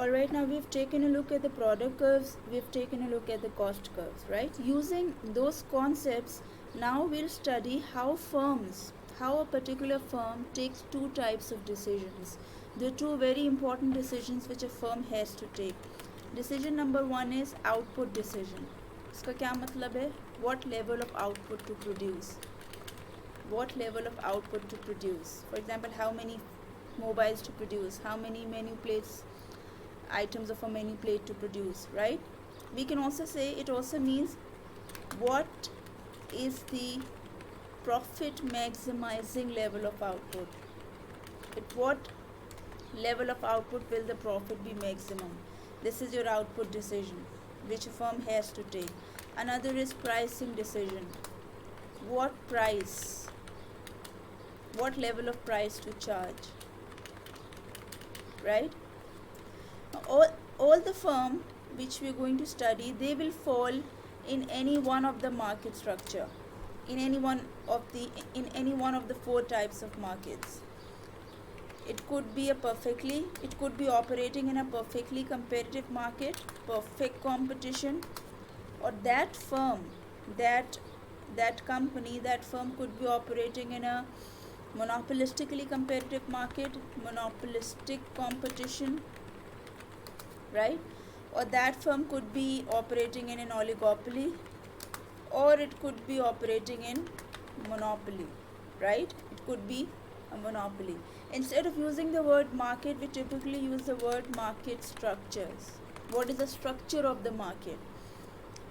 Alright, now we've taken a look at the product curves, we've taken a look at the cost curves, right? Using those concepts, now we'll study how a particular firm takes two types of decisions. There are two very important decisions which a firm has to take. Decision number one is output decision. इसका क्या मतलब है? What level of output to produce? What level of output to produce? For example, how many mobiles to produce? How many menu plates, items of a menu plate to produce, right? We can also say it also means what is the profit maximizing level of output. At what level of output will the profit be maximum? This is your output decision which a firm has to take. Another is pricing decision. What price, what level of price to charge, right? All the firm which we are going to study, they will fall in any one of the market structure, in any one of the four types of markets. It could be operating in a perfectly competitive market, perfect competition, or that firm could be operating in a monopolistically competitive market, monopolistic competition, right? Or that firm could be operating in an oligopoly, or it could be operating in monopoly, right? It could be a monopoly. Instead of using the word market, we typically use the word market structures. What is the structure of the market,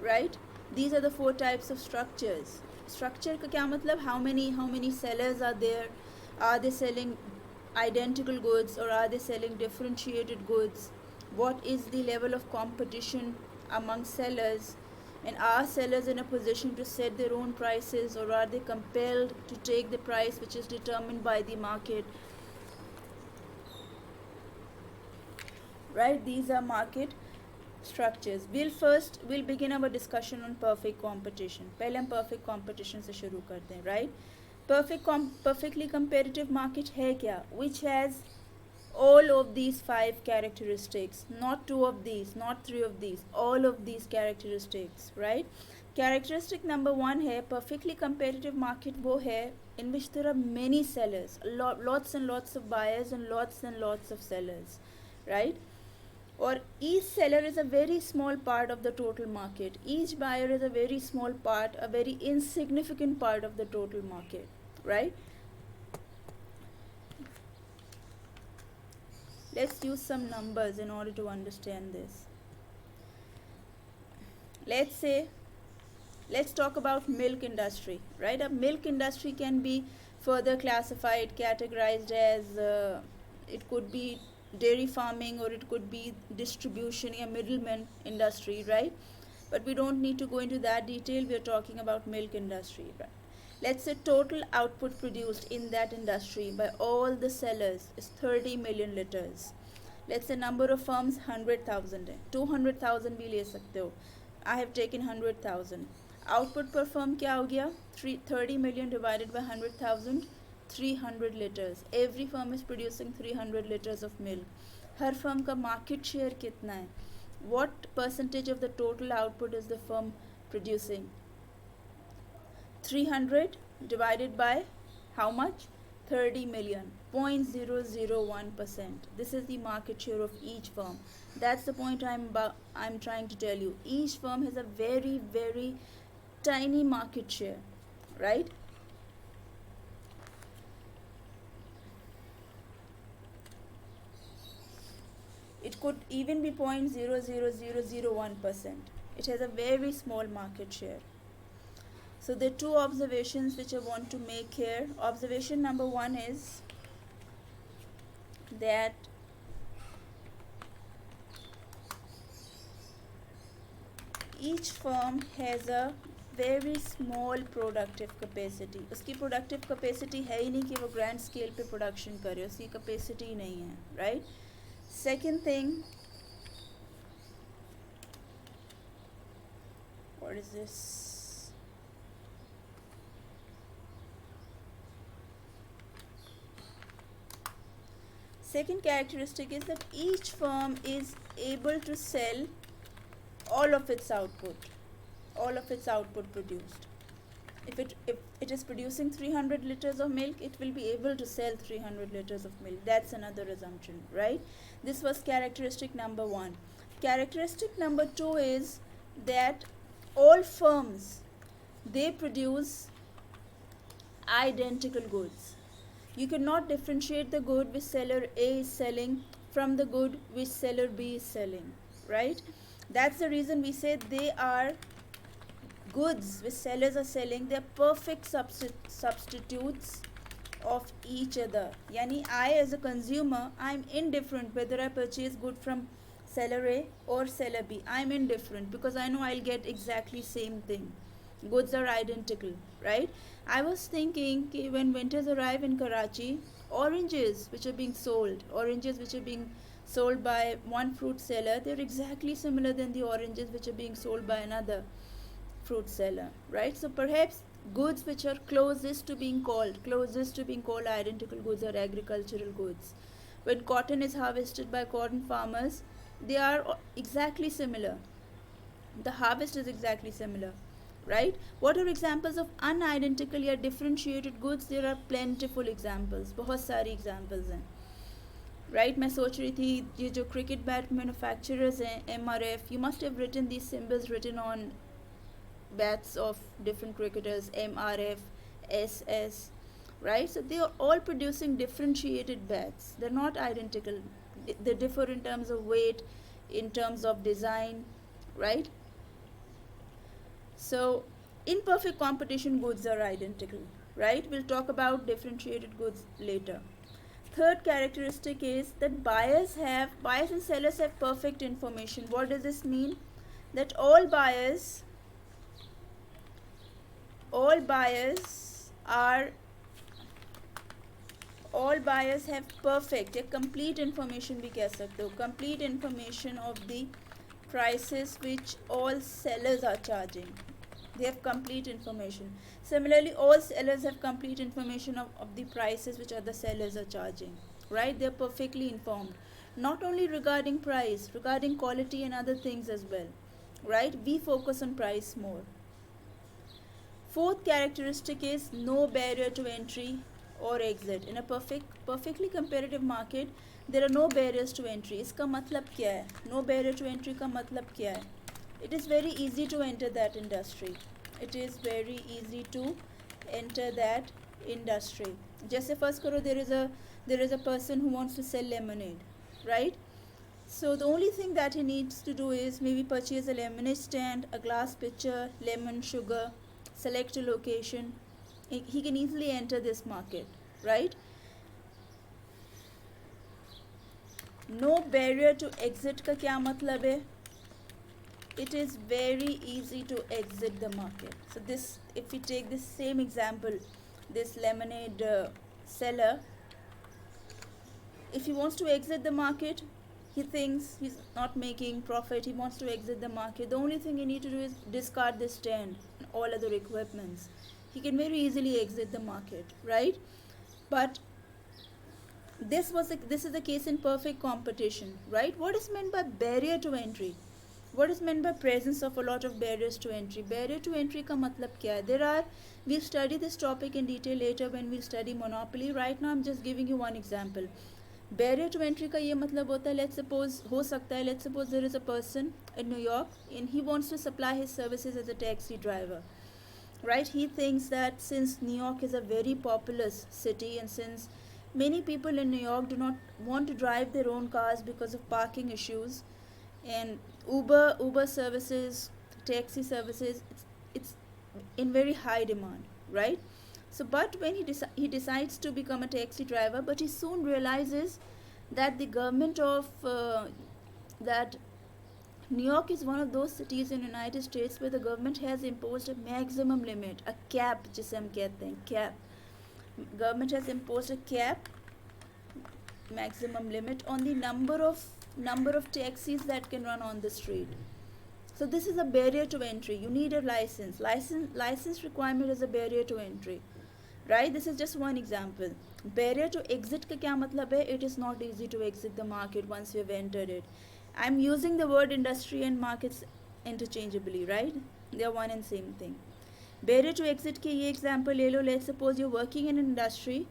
right? These are the four types of structures. Structure का क्या मतलब? How many sellers are there? Are they selling identical goods or are they selling differentiated goods? What is the level of competition among sellers? And are sellers in a position to set their own prices, or are they compelled to take the price which is determined by the market? Right? These are market structures. We'll begin our discussion on perfect competition. पहले हम perfect competition से शुरू करते हैं, right? Perfectly competitive market है क्या? Which has all of these five characteristics, not two of these, not three of these, all of these characteristics, right? Characteristic number one है perfectly competitive market, वो है in which there are many sellers, lots and lots of buyers and lots of sellers, right? Or each seller is a very small part of the total market. Each buyer is a very small part, a very insignificant part of the total market, right? Let's use some numbers in order to understand this. Let's talk about milk industry, right? A milk industry can be further classified, categorized as it could be dairy farming, or it could be distribution, a middleman industry, right? But we don't need to go into that detail. We are talking about milk industry, right? Let's say total output produced in that industry by all the sellers is 30 million liters. Let's say number of firms 100,000 है, 200,000 भी ले सकते हो. I have taken 100,000. Output per firm क्या हो गया? 30 million divided by 100,000, 300 liters. Every firm is producing 300 liters of milk. Her firm का market share कितना है? What percentage of the total output is the firm producing? 300 divided by how much? 30 million, 0.001%. This is the market share of each firm. That's the point I'm trying to tell you. Each firm has a very, very tiny market share, right? It could even be 0.00001%. It has a very small market share. So there are two observations which I want to make here. Observation number one is that each firm has a very small productive capacity. उसकी productive capacity है ही नहीं कि वो grand scale पे production करे, उसकी capacity ही नहीं है, right? Second thing, what is this? Second characteristic is that each firm is able to sell all of its output produced. If it is producing 300 liters of milk, it will be able to sell 300 liters of milk. That's another assumption, right? This was characteristic number 1. Characteristic number 2 is that all firms, they produce identical goods. You cannot differentiate the good which seller A is selling from the good which seller B is selling, right? That's the reason we say they are goods which sellers are selling. They're perfect substitutes of each other. Yani I as a consumer, I'm indifferent whether I purchase good from seller A or seller B. I'm indifferent because I know I'll get exactly same thing. Goods are identical, right? I was thinking when winters arrive in Karachi, oranges which are being sold by one fruit seller, they're exactly similar than the oranges which are being sold by another fruit seller, right? So perhaps goods which are closest to being called identical goods are agricultural goods. When cotton is harvested by cotton farmers, they are exactly similar. The harvest is exactly similar, right? What are examples of unidentical yet differentiated goods? There are plentiful examples, बहुत सारी examples हैं, right? मैं सोच रही थी ये जो cricket bat manufacturers हैं, MRF, you must have written these symbols written on bats of different cricketers, MRF, SS, right? So they are all producing differentiated bats. They're not identical. They differ in terms of weight, in terms of design, right? So in perfect competition, goods are identical, right? We'll talk about differentiated goods later. Third characteristic is that buyers and sellers have perfect information. What does this mean? That all buyers have perfect या complete information भी कह सकते हो, complete information of the prices which all sellers are charging. They have complete information. Similarly, all sellers have complete information of the prices which other sellers are charging, right? They are perfectly informed, not only regarding price, regarding quality and other things as well, right? We focus on price more. Fourth characteristic is no barrier to entry or exit. In a perfectly competitive market, there are no barriers to entry. इसका मतलब क्या है? No barrier to entry का मतलब क्या है? It is very easy to enter that industry. जैसे first करो, there is a person who wants to sell lemonade, right? So the only thing that he needs to do is maybe purchase a lemonade stand, a glass pitcher, lemon, sugar, select a location. He can easily enter this market, right? No barrier to exit का क्या मतलब है? It is very easy to exit the market. So this, if we take this same example, this lemonade seller, if he wants to exit the market, he thinks he's not making profit, he wants to exit the market. The only thing he needs to do is discard this stand and all other equipments. He can very easily exit the market, right? But this is the case in perfect competition, right? What is meant by barrier to entry? What is meant by presence of a lot of barriers to entry? Barrier to entry का मतलब क्या है? We'll study this topic in detail later when we'll study monopoly. Right now I'm just giving you one example. Barrier to entry का ये मतलब होता है, let's suppose there is a person in New York and he wants to supply his services as a taxi driver, right? He thinks that since New York is a very populous city and since many people in New York do not want to drive their own cars because of parking issues, and Uber services, taxi services, it's in very high demand, right? So but when he decides to become a taxi driver, but he soon realizes that the government of that New York is one of those cities in the United States where the government has imposed a maximum limit, a cap, जिसे हम कहते हैं, cap. Government has imposed a cap, maximum limit on the number of taxis that can run on the street. So this is a barrier to entry. You need a license. License requirement is a barrier to entry, right? This is just one example. Barrier to exit का क्या मतलब है? It is not easy to exit the market once you have entered it. I'm using the word industry and markets interchangeably, right? They are one and same thing. Barrier to exit के ये example ले लो. Let's suppose you're working in an industry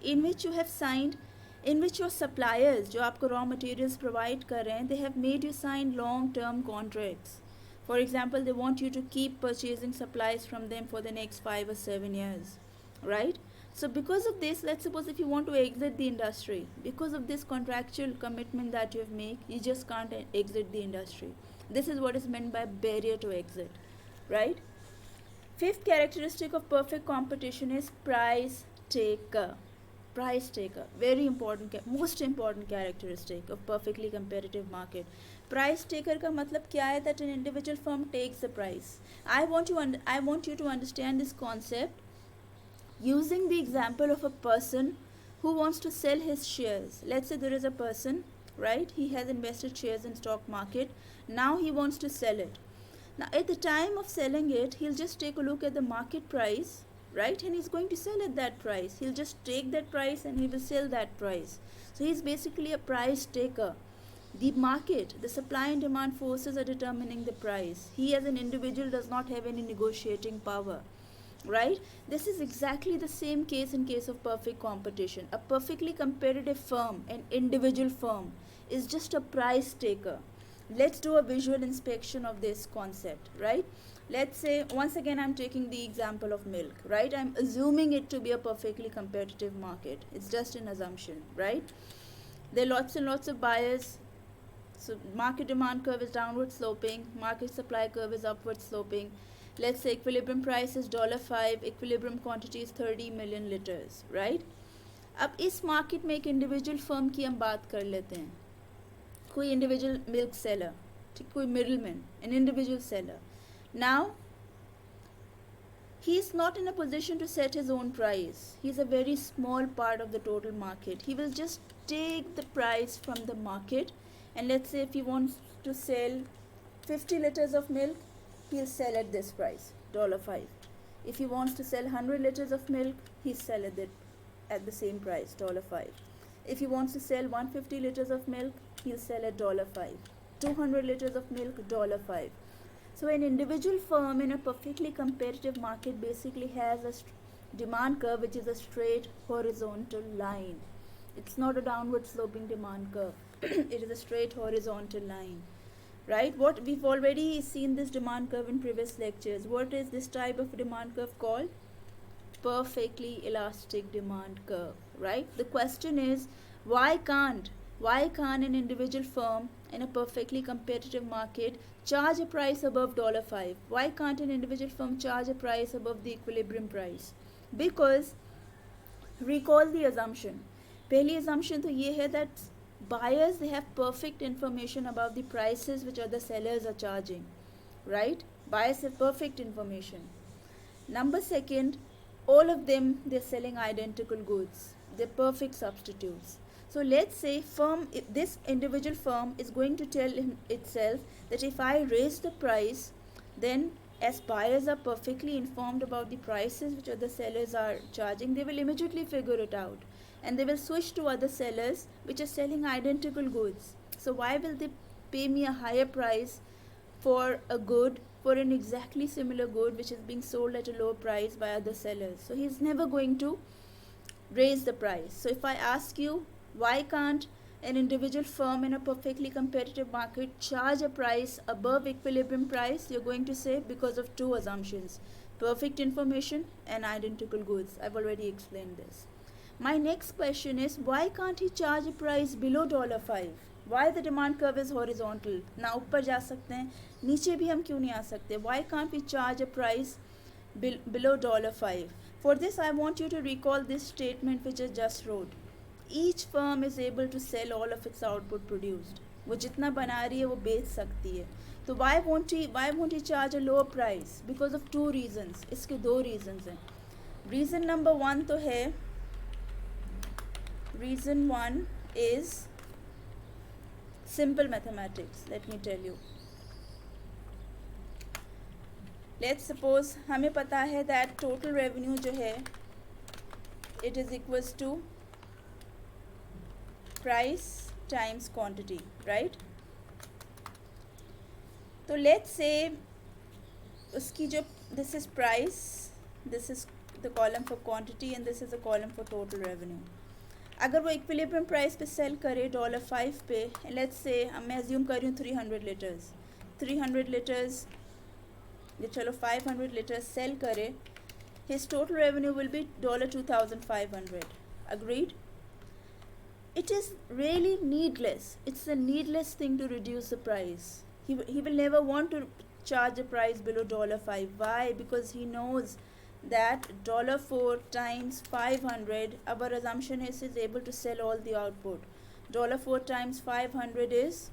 in which you have signed, in which your suppliers जो आपको raw materials provide कर रहे हैं, they have made you sign long term contracts. For example, they want you to keep purchasing supplies from them for the next 5 or 7 years, right? So because of this, let's suppose if you want to exit the industry, because of this contractual commitment that you have made, you just can't exit the industry. This is what is meant by barrier to exit, right? Fifth characteristic of perfect competition is price taker. Price taker, very important, most important characteristic of perfectly competitive market. Price taker का मतलब क्या है? That an individual firm takes the price. I want you to understand this concept using the example of a person who wants to sell his shares. Let's say there is a person, right? He has invested shares in stock market. Now he wants to sell it. Now at the time of selling it, he'll just take a look at the market price, right? And he's going to sell at that price. He'll just take that price and he will sell that price. So he's basically a price taker. The market, the supply and demand forces are determining the price. He as an individual does not have any negotiating power, right? This is exactly the same case in case of perfect competition. A perfectly competitive firm, an individual firm, is just a price taker. Let's do a visual inspection of this concept, right? Let's say, once again, I'm taking the example of milk, right? I'm assuming it to be a perfectly competitive market. It's just an assumption, right? There are lots and lots of buyers. So market demand curve is downward sloping, market supply curve is upward sloping. Let's say equilibrium price is $5, equilibrium quantity is 30 million liters, right? अब इस market में एक individual firm की हम बात कर लेते हैं. कोई इंडिविजुअल मिल्क सेलर, ठीक, कोई middleman, an individual seller. Now he is not in a position to set his own price. He is a very small part of the total market. He will just take the price from the market, and let's say if he wants to sell 50 liters of milk, he'll sell at this price, $5. If he wants to sell 100 liters of milk, he'll sell at the same price, $5. If he wants to sell 150 liters of milk, he'll sell at $5. 200 liters of milk, $5. So an individual firm in a perfectly competitive market basically has a demand curve which is a straight horizontal line. It's not a downward sloping demand curve. It is a straight horizontal line, right? What we've already seen this demand curve in previous lectures. What is this type of demand curve called? Perfectly elastic demand curve, right? The question is, why can't an individual firm in a perfectly competitive market charge a price above $5? Why can't an individual firm charge a price above the equilibrium price? Because recall the assumption. पहली assumption तो ये है that buyers, they have perfect information about the prices which other sellers are charging, right? Buyers have perfect information. Number second, all of them, they're selling identical goods. They're perfect substitutes. So let's say this individual firm is going to tell itself that if I raise the price, then as buyers are perfectly informed about the prices which other sellers are charging, they will immediately figure it out. And they will switch to other sellers which are selling identical goods. So why will they pay me a higher price for a good, for an exactly similar good which is being sold at a lower price by other sellers? So he's never going to raise the price. So if I ask you, why can't an individual firm in a perfectly competitive market charge a price above equilibrium price? You're going to say because of two assumptions: perfect information and identical goods. I've already explained this. My next question is, why can't he charge a price below $5? Why the demand curve is horizontal? ना ऊपर जा सकते हैं, नीचे भी हम क्यों नहीं आ सकते? Why can't we charge a price below $5? For this, I want you to recall this statement which I just wrote. Each firm is able to sell all of its output produced. वो जितना बना रही है वो बेच सकती है. तो why won't he charge a lower price? Because of two reasons. इसके दो reasons हैं. Reason number one तो है, reason one is simple mathematics. Let me tell you. Let's suppose हमें पता है that total revenue जो है, it is equals to price times quantity, right? तो लेट्स से उसकी जो this is price, this is the column for quantity and this is the column for total revenue. अगर वो इक्विलिब्रियम प्राइस पे cell करे $5 पे, लेट्स से मैं assume कर रही हूँ 300 लीटर्स, 300 लीटर्स ये चलो 500 लीटर्स सेल करे, his total revenue will be $2,500. Agreed? It is really needless. It's a needless thing to reduce the price. He will never want to charge a price below $5. Why? Because he knows that $4 times 500, our assumption is able to sell all the output. $4 times 500 is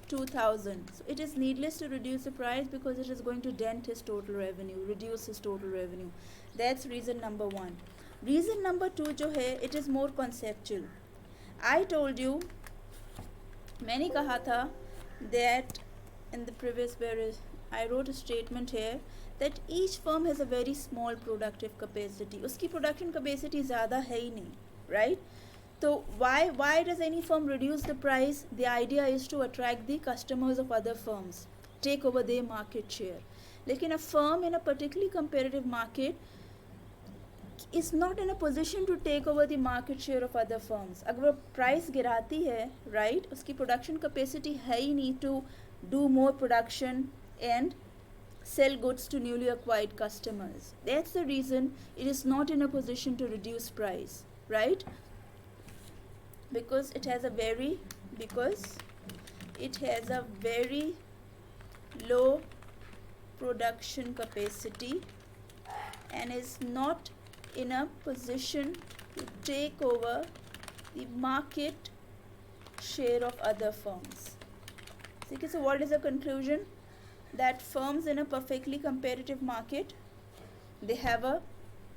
2,000. So it is needless to reduce the price because it is going to dent his total revenue, reduce his total revenue. That's reason number one. Reason number two जो है, it is more conceptual. I told you, मैंने कहा था that in the previous where I wrote a statement here that each firm has a very small productive capacity. उसकी production capacity ज़्यादा है ही नहीं, right? So why does any firm reduce the price? The idea is to attract the customers of other firms, take over their market share. लेकिन a firm in a particularly competitive market is not in a position to take over the market share of other firms. अगर वो price गिराती है, right? उसकी production capacity है ही नहीं to do more production and sell goods to newly acquired customers. That's the reason it is not in a position to reduce price, right? Because it has a very low production capacity and is not in a position to take over the market share of other firms. Okay, so what is the conclusion? That firms in a perfectly competitive market, they have a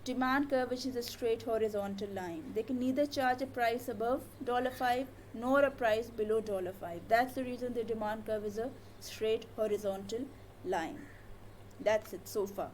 demand curve which is a straight horizontal line. They can neither charge a price above $5 nor a price below $5. That's the reason the demand curve is a straight horizontal line. That's it so far.